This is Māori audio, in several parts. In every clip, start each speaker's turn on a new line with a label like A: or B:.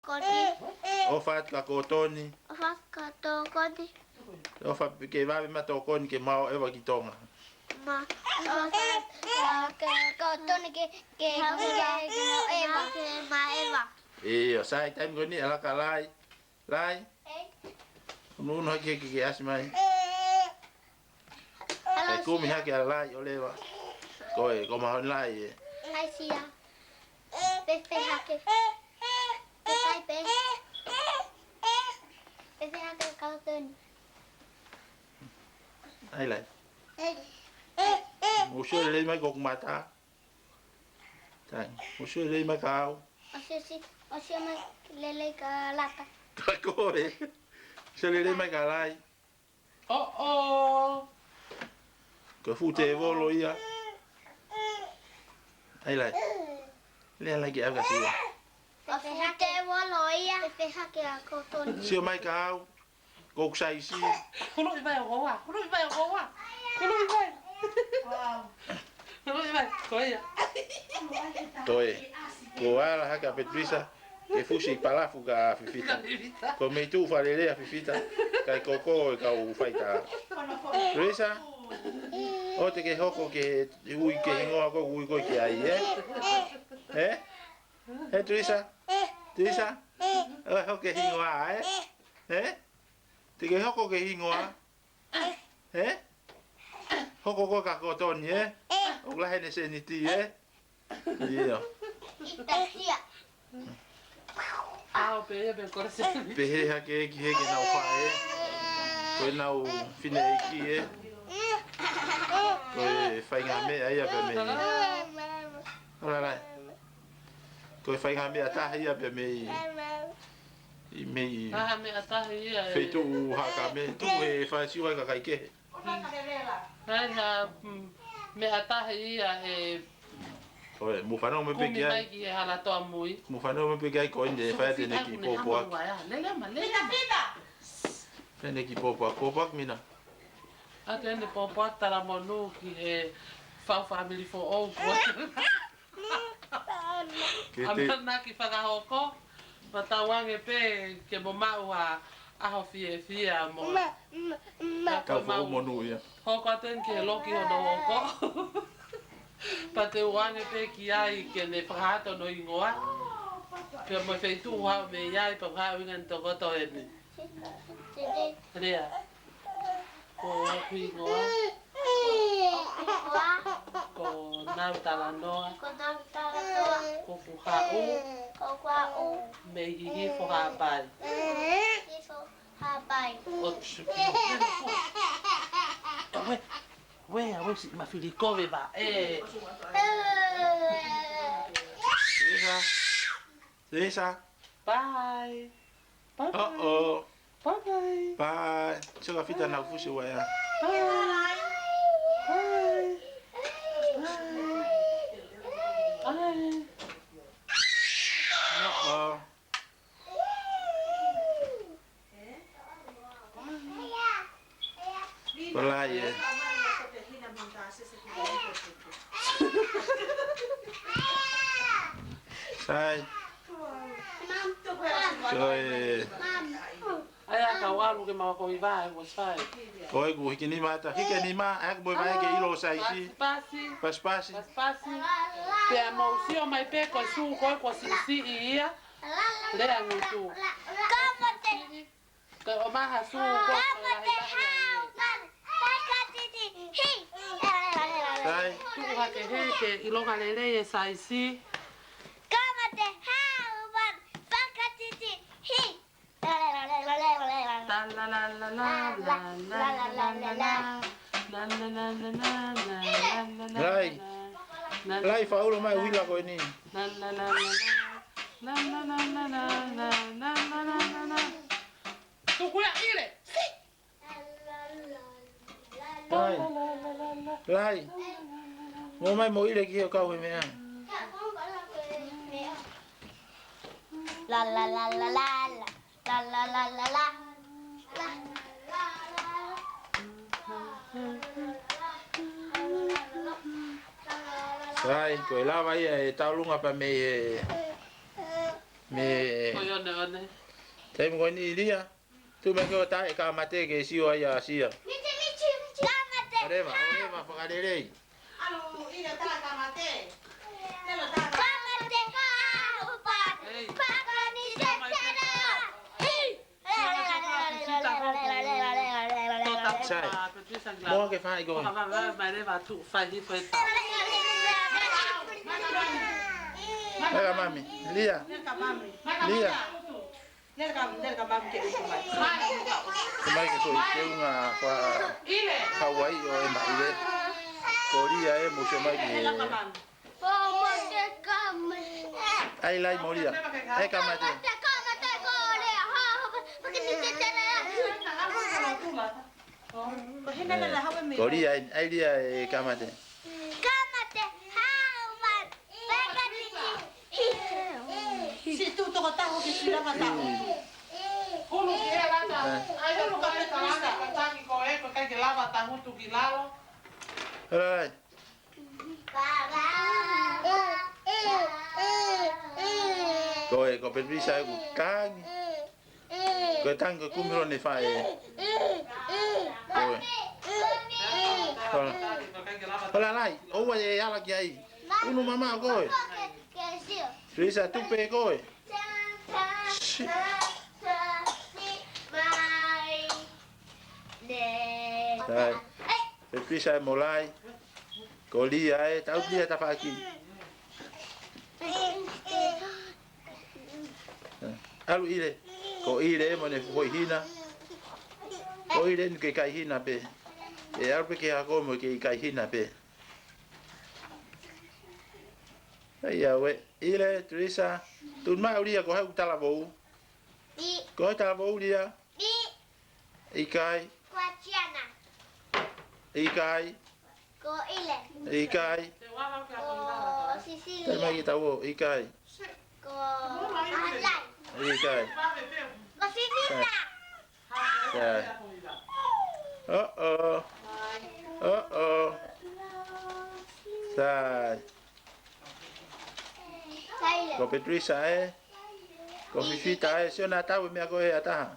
A: Kodi.
B: O fat ka kotoni.
A: O whaka tō kodi.
B: O fa ke va ma to kon ke mau e wa ki tonga.
A: Ma. O whaka kotoni ke eva. Ke ma eva.
B: E o sai time ko ni ala ka lai. Lai. Nu no ke as mai. Ai ku mi ha ke lai o lewa. Ko ma lai e.
A: Ai sia. Pepe hake. Pepe. Pepe hake kotoni.
B: Ai lai. Musuh le mai kok mata. Tai. Musuh le mai kau.
A: Osia mai lele ka lata.
B: Ka ko e. Se le mai ka lai.
C: Oh.
B: Ko fu te volo ia. Ai lai. Le lai ki aga sia.
A: Pepe hake waloia. Pepe hake a kotoni.
B: Sio mai kau. Kok sai si.
C: Kulo i vai o wa. Kulo i vai. Wow. Kulo i vai. Koia.
B: Toi. Ko ala haka petrisa. Ke fusi palafu ka fifita. Ko me tu fa lele a fifita. Kai koko e ka u faita. Trisa. O te ke hoko ke ui ke ingoa ko ui ko ke ai eh? Trisa. Trisa. O hoko ke ingoa Te ke hoko ke ingoa. Hoko ko ka kotoni O la hene se ni ti Iya.
A: Tasia.
C: Pe corse.
B: Pe ha ke na fa Ko na u fine ki Ko fai nga me ai pe me. Ora. Ko fai nga me ata ai pe me. Me.
C: Me ata ia.
B: Feito ha ka me tu fa si wa ka kai ke.
C: Me ata ia
B: Oe, mu whanau me peki ai.
C: Kumi mai ki e hala toa mui.
B: Mu whanau me peki ai ko inde e whaete ne ki pōpua. Whaete ki pōpua. Pōpua Mina.
C: Ate ene pōpua tala monu ki e Whau Family for All. Amana ki whakahoko. Matawange pe ke mo mau a aho fia mo.
B: Ka whau monu ia.
C: Hoko aten ki e loki hono hoko. Pa te uane pe ki ai ke ne whakato no ingoa. Pea mo whaitu hao me iai pa whao ingan tokoto e ni. Rea. Ko aku ingoa. Ko nau talanoa. Ko fuhau. Me hihi fuhapai. O tsuki. Wea, si mafili kove ba.
B: Teresa.
C: Bye.
B: Uh-oh.
C: Bye.
B: Bye. Choka fita na ufusi wa ya.
C: Bye.
B: Uh-oh. Wala ye. Sai. Koi.
C: Aya ka walu ke ma ko iba was fine.
B: Koi ku hiki ni mata. Hiki ni ma ak boy mai ke ilo sai si. Paspasi.
C: Pe mo si o mai pe ko su ko si ia. Le anu tu. Ka o ma ha su ko
B: Sai.
C: tu ha ke he ke ilonga le e sai si.
B: Lai faulo mai wila ko ni.
C: Tu kuya ile.
B: Lai. Mo mai mo ile ki ka we me.
A: La la la la la la la la la la.
B: Sai ko lava ia e taulunga pa me Me.
C: Ko yo ne.
B: Te mo ni dia. Tu me ko ta e ka mate ke si o ia sia.
A: Michi. Kamate.
B: Areva whakarerei.
D: Alu, ina tā ka mate. Telo tā ka
A: Kamate. Upat. Pakani setera. Hei.
B: Mo ke fai go.
C: Mai le va tu fai di foi.
B: Ega mami, Lia. Lia.
D: Nel ka mami ke uku mai.
B: Mai ke foi ke unha fa Hawaii o e mai le. Korea e mo se mai ke. Ai lai moria. Ai kamate.
A: Kamate kole. Ha. Pakani setera.
B: Korea ai dia e kamate.
A: Kamate. Hauman. Pakani.
D: Si tu toko tahu ke sila ka tahu.
C: Hulu ki e Lata. Ai hulu ka le talanga ka tangi ko e ko kai ke lava ta hutu ki lalo.
B: Alright. Koe ko petrisa e ku tang. Ko tang ko kumro ne fai. Koe. Hola lai, o wa e ala ki ai. Unu mama koe. Trisa tu pe koe. Dai. Petrisa e molai. Ko lia e tau lia ta faki. Alu ile. Ko ile mo ne foi hina. Ko ile ni ke kai hina pe. E alu pe ke ha ko mo ke kai hina pe. Ai we ile Teresa tu mai ulia ko ha utala vo. Ko ta vo ulia. Ikai.
A: Kuaciana.
B: Ikai.
A: Ko ile.
B: Ikai.
A: Ko Sicilia.
B: Te mai ta vo ikai.
A: Ko Malay.
B: Ikai.
A: Ko Filipina.
B: Oh. Sai. Ko Petrisa e. Ko Fifita e. Siona tau me ko e ata.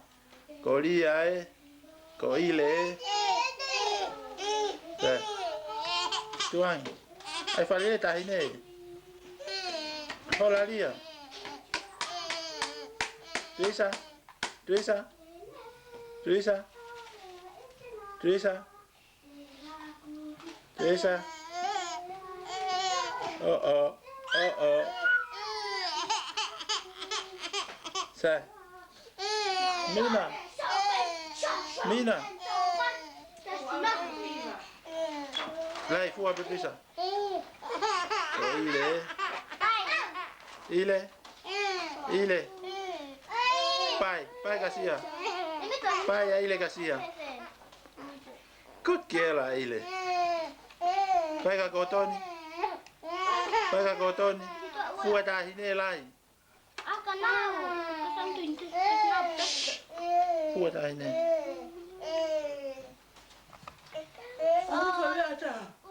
B: Ko Lia e. Ko ile e. Sai. Tuang. Ai fale ta hine. Hola Lia. Teresa. Oh. Sai. Mina. Lai fu a Petrisa. Ile. Pai kasia. Pai ya ile kasia. Kut kela ile. Pai ka kotoni. Fu ta hine lai.
A: Aku tahu. Kusam tunjuk.
B: Fu ta hine.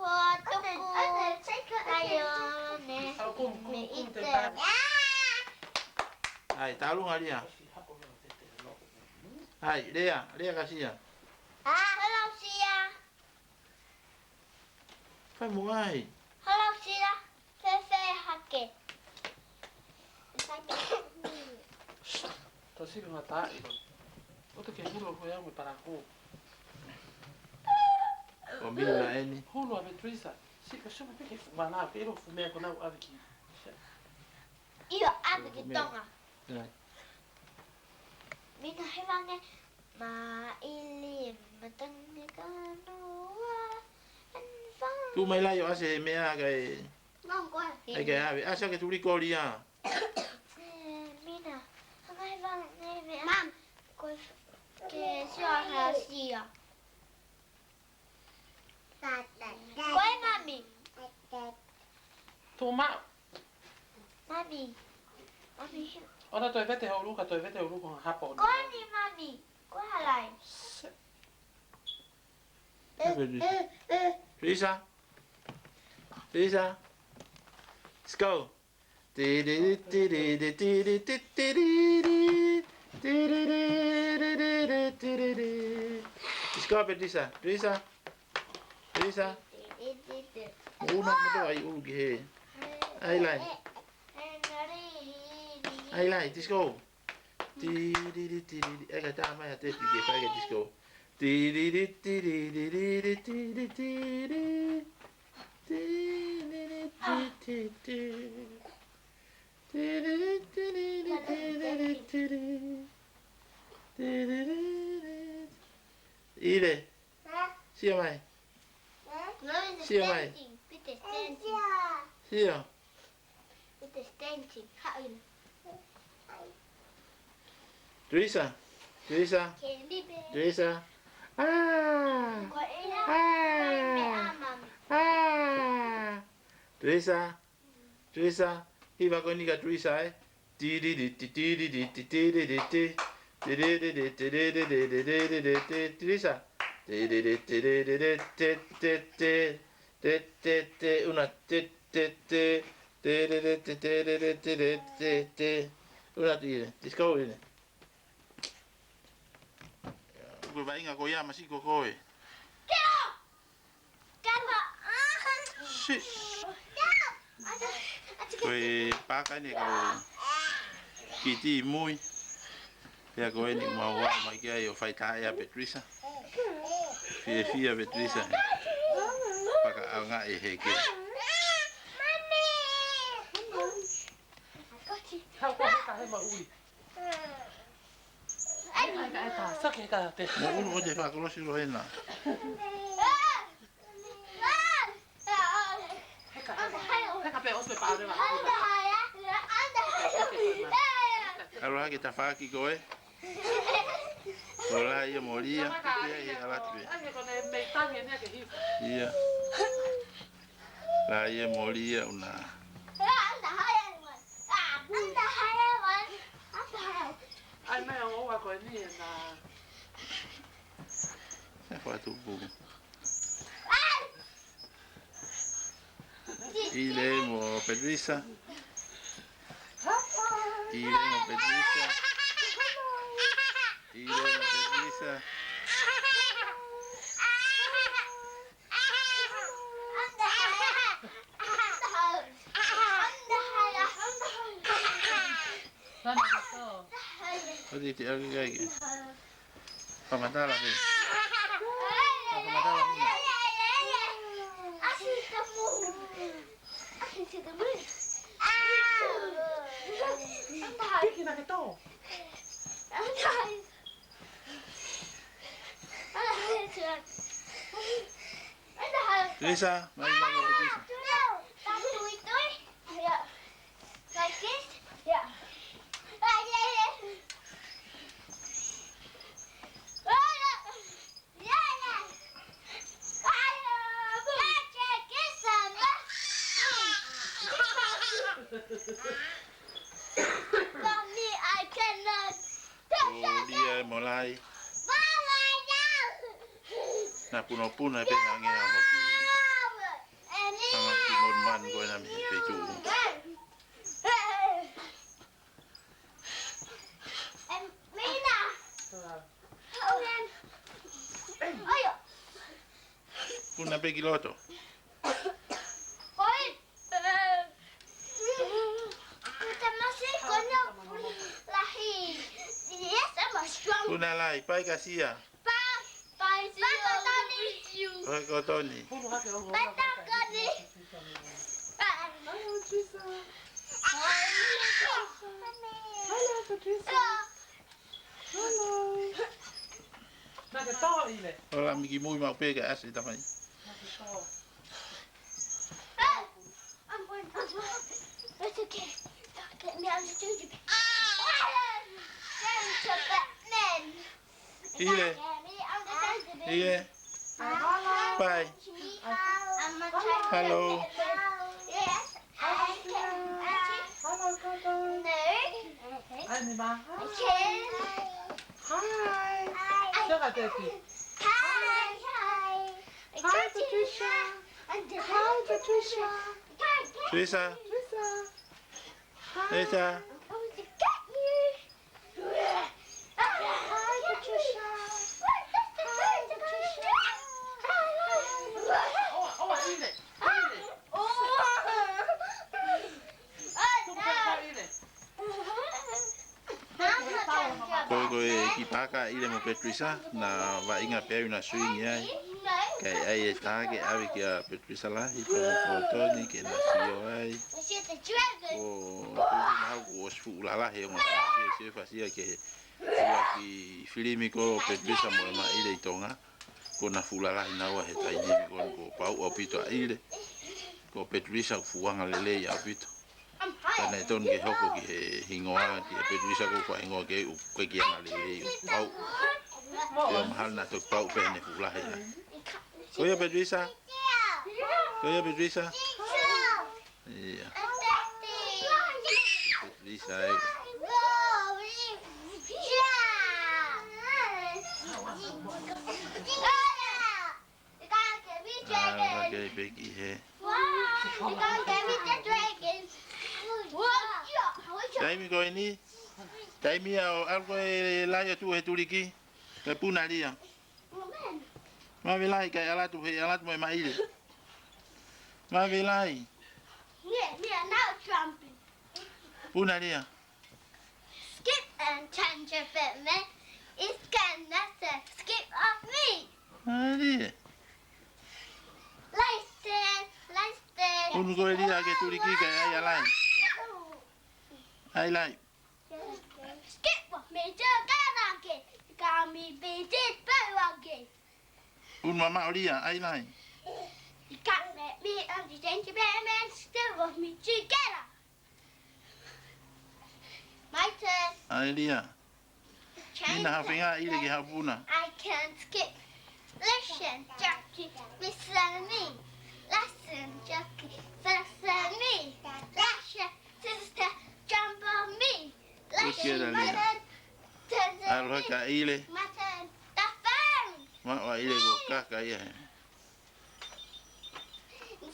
B: Wah, tuku. Ayo ne. Me ite. Ai, talu ngalia. Ai, Lea kasia.
A: Hello Sia.
B: Fai mo ai.
A: Hello Sia. Fefe hake.
C: To si nga ta. O te ke hulu ko ya mo para ko.
B: O Mina eni.
C: Hulu a Beatrice. Si ko shoma pe ke vala pe ro fume ko na aviki.
A: Iyo aku gitonga.
B: Ai.
A: Mina hewange mailim matangnya kanoa anfang.
B: Tu mai lai o ase mea kai.
A: Ngongkoi.
B: Ai kai ave. Asa ke tuli kolia.
A: Mina, hanga hewange mam. Koi ke siya siya. Koi mami.
C: Tu ma.
A: Mami.
C: Ona toi vete ho luka hapo.
A: Koi ni mami. Koi halai.
B: Lisa. Let's go. Ska Patricia, Patricia, Patricia. Una mo ai u ge. Ai lai. Ai lai, disco. Ti di di ti di. Ega ta mai a te pi ge fa ge disco. Ti di di ti di di di di ti di ti di. Ti di di ti ti ti. Ti di di ti di di ti di ti di. Ile. Sia mai. Sia mai. Sia. Teresa. Teresa. Teresa. Ah. Ah. Ah. Teresa. Teresa. Hiva konika Teresa eh. Ti di di ti ti di di ti ti di di ti. Ti di di di ti di di di di di di di Teresa. Ti di di ti di di di ti ti ti. Ti ti ti una ti ti ti. Ti di di ti ti di di ti di ti ti. Una ti. Disco ini. Koe vai inga ko ia masiko koe. Si. Koe paka ni ko kiti mui. Pea koe ni mau wa mai kia o fai tae a Patricia. Fia Patricia. Paka anga e heke.
C: Hau ko heka he maui. Sake ka te.
B: Mo te fa ko si lo hena.
C: Heka pe os me pare wa.
B: Aloha ke tafaki koe. Ola ia moria. Ia ia alatwe.
C: Ai ko ne me tangi ne ke hi.
B: Ia. La ia moria una.
C: Ai me o wa ko ni na.
B: Se foi tu bu. Ile mo Patricia. Ile mo Patricia. Ile mo Patricia. Odi ti agi gai. Pamatala fe. Pamatala fe.
C: Piki na ke to.
B: Teresa, mai mai Patricia.
A: Like this? Yeah. Mommy, I cannot.
B: Oh dia mulai. Na puno puna pe ngange mo ki. Sangat ki mon man ko na mi pe tu.
A: And Mina.
B: Puna pe kiloto. Puna lai pai kasia. Oi kotoni.
C: Pulu ha ke o. Hello Patricia. Hello. Na ke to ile.
B: Ola mi ki muy mau pe ka asi tamai.
C: Na ke to.
A: It's okay. Let me on the TV.
B: Ile. Ile. Bye. Hello.
A: Yes.
C: Hello Coco.
A: No.
C: Ani ma.
A: I can.
C: Hi. Saka te ki.
A: Hi.
C: Hi Patricia. Hi Patricia.
B: Teresa.
C: Patricia.
B: Lata.
A: Coming to get you. Hi, Patricia. Hi, Patricia.
B: Koe ki paka ile mo Patricia na va inga pe una swing ai. Kai ai e tage avi ki a Patricia la i pa foto ni ke na sio ai. O ma o sfu la la he mo se fa sia ke ki filimi ko Patricia mo ma ile tonga ko na fula la na wa he tai ni ko pau o pito ile ko Patricia fuanga lele ya pito. Kana ton ke hoko ki hingoa ki Patricia ko kwa hingoa ke u ke ki ana lele pau. Yo mahal na to pau pe ne fula he. Ko ya Patricia. Ko ya Patricia. Iya. Patricia. Okay, Becky here. Taimi ko ini. Taimi algo laia tu he turiki. Ke puna dia. Ma velai kai ala tu he ala tu mai ile. Ma velai.
A: Yeah, now jumping.
B: Puna dia.
A: Skip and change a bit, man. It's gonna skip off me.
B: Ali.
A: Listen.
B: Unu ko dia ke turiki kai ai ala. Ai lai.
A: Skip with me, just got me be this again.
B: Un mama olia ai lai.
A: You can't let me understand your man still with me together. My turn.
B: Ai dia. Mina hafinga ile ke hapuna.
A: I can skip. Listen, Jackie, listen to me. Listen, Jackie, listen to me. Listen, sister, jump on me. Listen, mother, turn to
B: Alho
A: me.
B: ka ile.
A: My turn. The phone.
B: Ma wa ile go ka ka ya.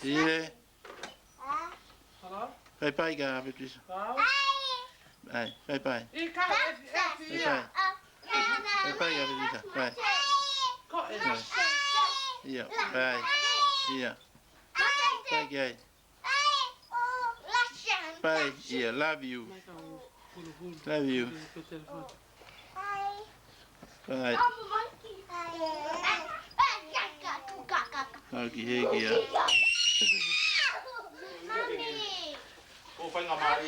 B: Ile.
C: Hello?
B: Bye bye ga Patricia. Ai, bye bye.
C: I ka e
B: Bye bye ga Patricia. Bye.
C: Ko e
B: Iya, bye. Iya. Bye guys. Bye. Yeah, love you. Love you. Bye. Okay, Hiki ya.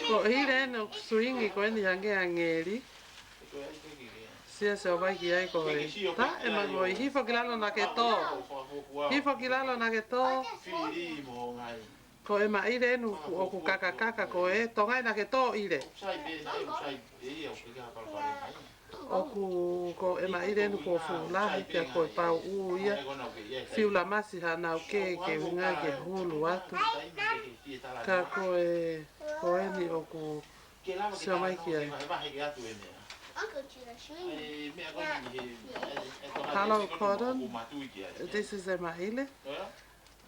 C: Ko hile no swing ko ni hange angeli. Sia se vai ki ai ko e. Ta e ma mo hi fo kilalo na ke to. Hi fo kilalo na ke to. Ko e ma ile nu o ku kaka ko e tonga na ke to ile. O ku ko e ma ile nu ko fu la hi te ko pa u ia. Fiu la masi hana o ke winga ke hulu atu. Ka ko e ni o ku se mai ki ai. Hello, Cordon. This is Emaile.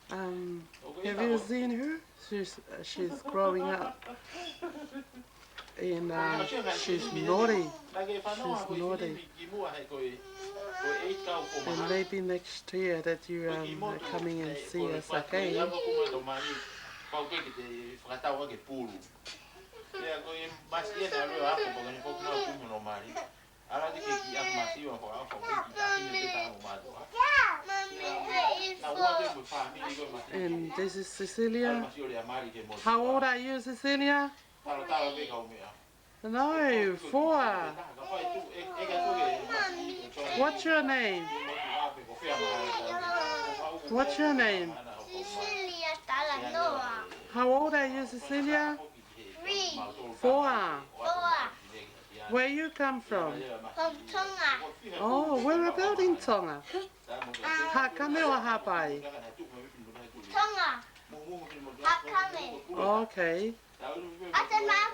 C: Have you seen her? She's growing up, and she's naughty. She's naughty. And maybe next year that you are coming and see us again. And this is Cecilia. How old are you, Cecilia? No, 4. What's your name? What's your name?
A: Cecilia Talanoa.
C: How old are you, Cecilia?
A: 3.
C: 4.
A: 4.
C: Where you come from?
A: From Tonga.
C: Oh, where about in Tonga? Hakame or Hapai?
A: Tonga. Hakame.
C: Okay.
A: Atamam.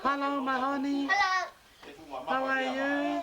C: Hello, my honey.
A: Hello.
C: How are you?